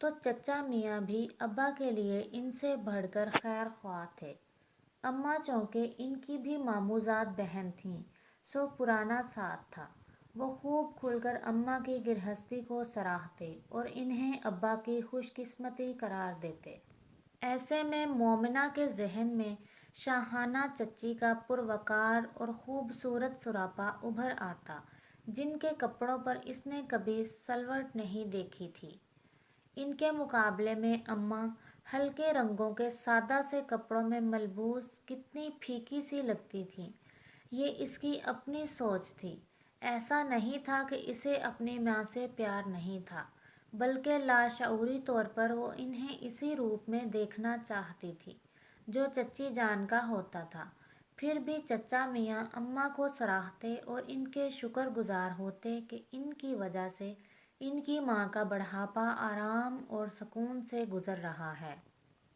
تو چچا میاں بھی ابا کے لیے ان سے بڑھ کر خیر خواہ تھے۔ اماں چونکہ ان کی بھی ماموزاد بہن تھیں، سو پرانا ساتھ تھا۔ وہ خوب کھل کر اماں کی گرہستی کو سراہتے اور انہیں ابا کی خوش قسمتی قرار دیتے۔ ایسے میں مومنہ کے ذہن میں شاہانہ چچی کا پروقار اور خوبصورت سراپا ابھر آتا، جن کے کپڑوں پر اس نے کبھی سلوٹ نہیں دیکھی تھی۔ ان کے مقابلے میں اماں ہلکے رنگوں کے سادہ سے کپڑوں میں ملبوس کتنی پھیکی سی لگتی تھیں۔ یہ اس کی اپنی سوچ تھی۔ ایسا نہیں تھا کہ اسے اپنی ماں سے پیار نہیں تھا، بلکہ لاشعوری طور پر وہ انہیں اسی روپ میں دیکھنا چاہتی تھی جو چچی جان کا ہوتا تھا۔ پھر بھی چچا میاں اماں کو سراہتے اور ان کے شکر گزار ہوتے کہ ان کی وجہ سے ان کی ماں کا بڑھاپا آرام اور سکون سے گزر رہا ہے۔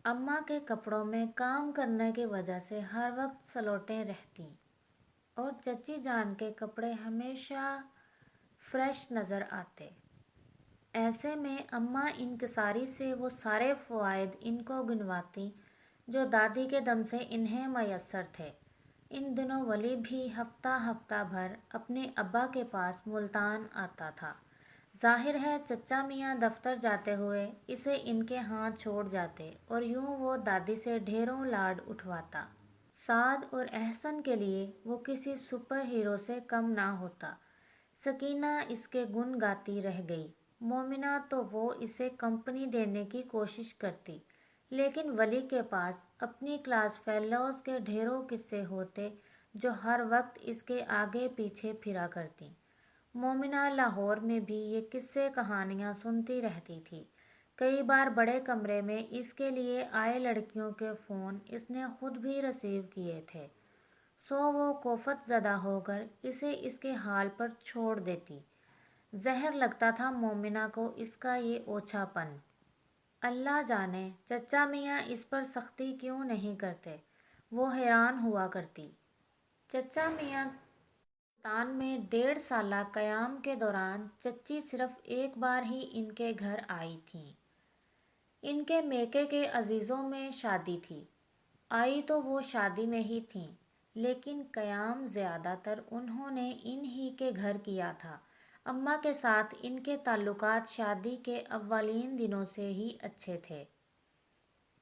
اماں کے کپڑوں میں کام کرنے کی وجہ سے ہر وقت سلوٹیں رہتیں اور چچی جان کے کپڑے ہمیشہ فریش نظر آتے۔ ایسے میں اماں انکساری سے وہ سارے فوائد ان کو گنواتی جو دادی کے دم سے انہیں میسر تھے۔ ان دنوں ولی بھی ہفتہ ہفتہ بھر اپنے ابا کے پاس ملتان آتا تھا۔ ظاہر ہے چچا میاں دفتر جاتے ہوئے اسے ان کے ہاتھ چھوڑ جاتے اور یوں وہ دادی سے ڈھیروں لاڈ اٹھواتا۔ سعد اور احسن کے لیے وہ کسی سپر ہیرو سے کم نہ ہوتا۔ سکینہ اس کے گن گاتی رہ گئی۔ مومنہ تو وہ اسے کمپنی دینے کی کوشش کرتی، لیکن ولی کے پاس اپنی کلاس فیلوز کے ڈھیروں قصے ہوتے جو ہر وقت اس کے آگے پیچھے پھرا کرتیں۔ مومنہ لاہور میں بھی یہ قصے کہانیاں سنتی رہتی تھی۔ کئی بار بڑے کمرے میں اس کے لیے آئے لڑکیوں کے فون اس نے خود بھی ریسیو کیے تھے، سو وہ کوفت زدہ ہو کر اسے اس کے حال پر چھوڑ دیتی۔ زہر لگتا تھا مومنہ کو اس کا یہ اوچھا پن۔ اللہ جانے چچا میاں اس پر سختی کیوں نہیں کرتے، وہ حیران ہوا کرتی۔ چچا میاں ملتان میں 1.5 سالہ قیام کے دوران چچی صرف ایک بار ہی ان کے گھر آئی تھیں۔ ان کے میکے کے عزیزوں میں شادی تھی۔ آئی تو وہ شادی میں ہی تھیں، لیکن قیام زیادہ تر انہوں نے ان ہی کے گھر کیا تھا۔ اماں کے ساتھ ان کے تعلقات شادی کے اولین دنوں سے ہی اچھے تھے۔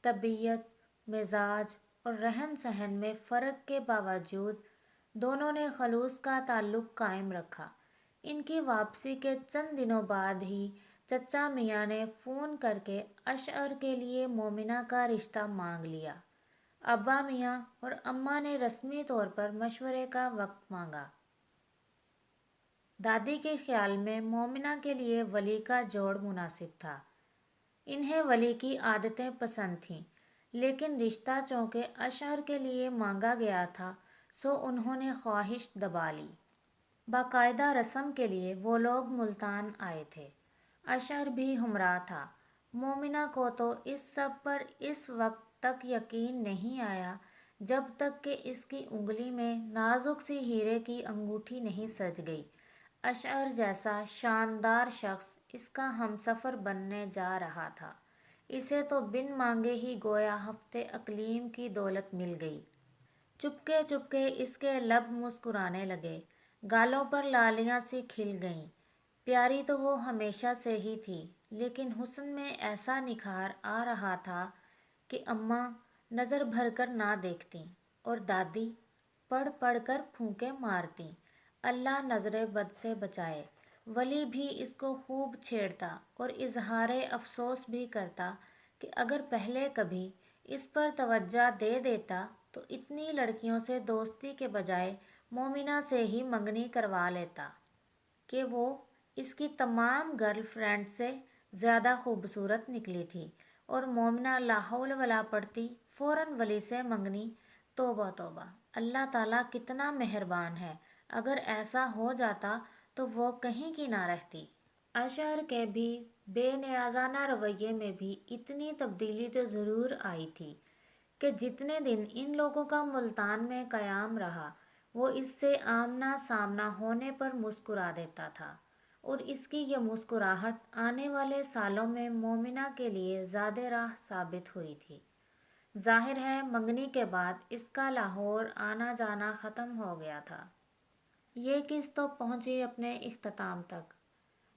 طبیعت، مزاج اور رہن سہن میں فرق کے باوجود دونوں نے خلوص کا تعلق قائم رکھا۔ ان کی واپسی کے چند دنوں بعد ہی چچا میاں نے فون کر کے اشعر کے لیے مومنہ کا رشتہ مانگ لیا۔ ابا میاں اور اماں نے رسمی طور پر مشورے کا وقت مانگا۔ دادی کے خیال میں مومنہ کے لیے ولی کا جوڑ مناسب تھا۔ انہیں ولی کی عادتیں پسند تھیں، لیکن رشتہ چونکہ اشعر کے لیے مانگا گیا تھا، سو انہوں نے خواہش دبا لی۔ باقاعدہ رسم کے لیے وہ لوگ ملتان آئے تھے۔ اشعر بھی ہمراہ تھا۔ مومنہ کو تو اس سب پر اس وقت تک یقین نہیں آیا جب تک کہ اس کی انگلی میں نازک سی ہیرے کی انگوٹھی نہیں سج گئی۔ اشعر جیسا شاندار شخص اس کا ہمسفر بننے جا رہا تھا۔ اسے تو بن مانگے ہی گویا ہفت اقلیم کی دولت مل گئی۔ چپکے چپکے اس کے لب مسکرانے لگے، گالوں پر لالیاں سی کھل گئیں۔ پیاری تو وہ ہمیشہ سے ہی تھی، لیکن حسن میں ایسا نکھار آ رہا تھا کہ اماں نظر بھر کر نہ دیکھتیں اور دادی پڑھ پڑھ کر پھونکے مارتیں۔ اللہ نظر بد سے بچائے۔ ولی بھی اس کو خوب چھیڑتا اور اظہار افسوس بھی کرتا کہ اگر پہلے کبھی اس پر توجہ دے دیتا تو اتنی لڑکیوں سے دوستی کے بجائے مومنہ سے ہی منگنی کروا لیتا کہ وہ اس کی تمام گرل فرینڈ سے زیادہ خوبصورت نکلی تھی، اور مومنہ لا حول ولا پڑھتی فوراً ولی سے منگنی۔ توبہ توبہ، اللہ تعالیٰ کتنا مہربان ہے، اگر ایسا ہو جاتا تو وہ کہیں کی نہ رہتی۔ اشعر کے بھی بے نیازانہ رویے میں بھی اتنی تبدیلی تو ضرور آئی تھی کہ جتنے دن ان لوگوں کا ملتان میں قیام رہا، وہ اس سے آمنا سامنا ہونے پر مسکرا دیتا تھا۔ اور اس کی یہ مسکراہٹ آنے والے سالوں میں مومنہ کے لیے زیادہ راہ ثابت ہوئی تھی۔ ظاہر ہے منگنی کے بعد اس کا لاہور آنا جانا ختم ہو گیا تھا۔ یہ قسط تو پہنچی اپنے اختتام تک۔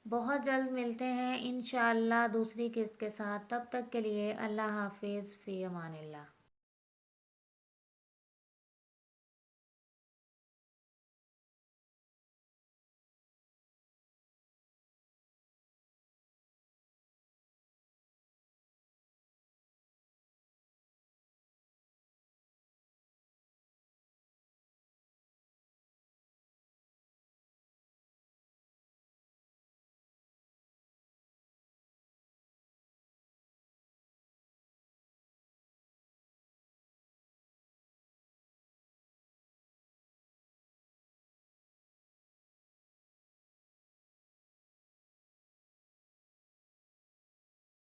بہت جلد ملتے ہیں انشاءاللہ دوسری قسط کے ساتھ، تب تک کے لیے اللہ حافظ، فی امان اللہ۔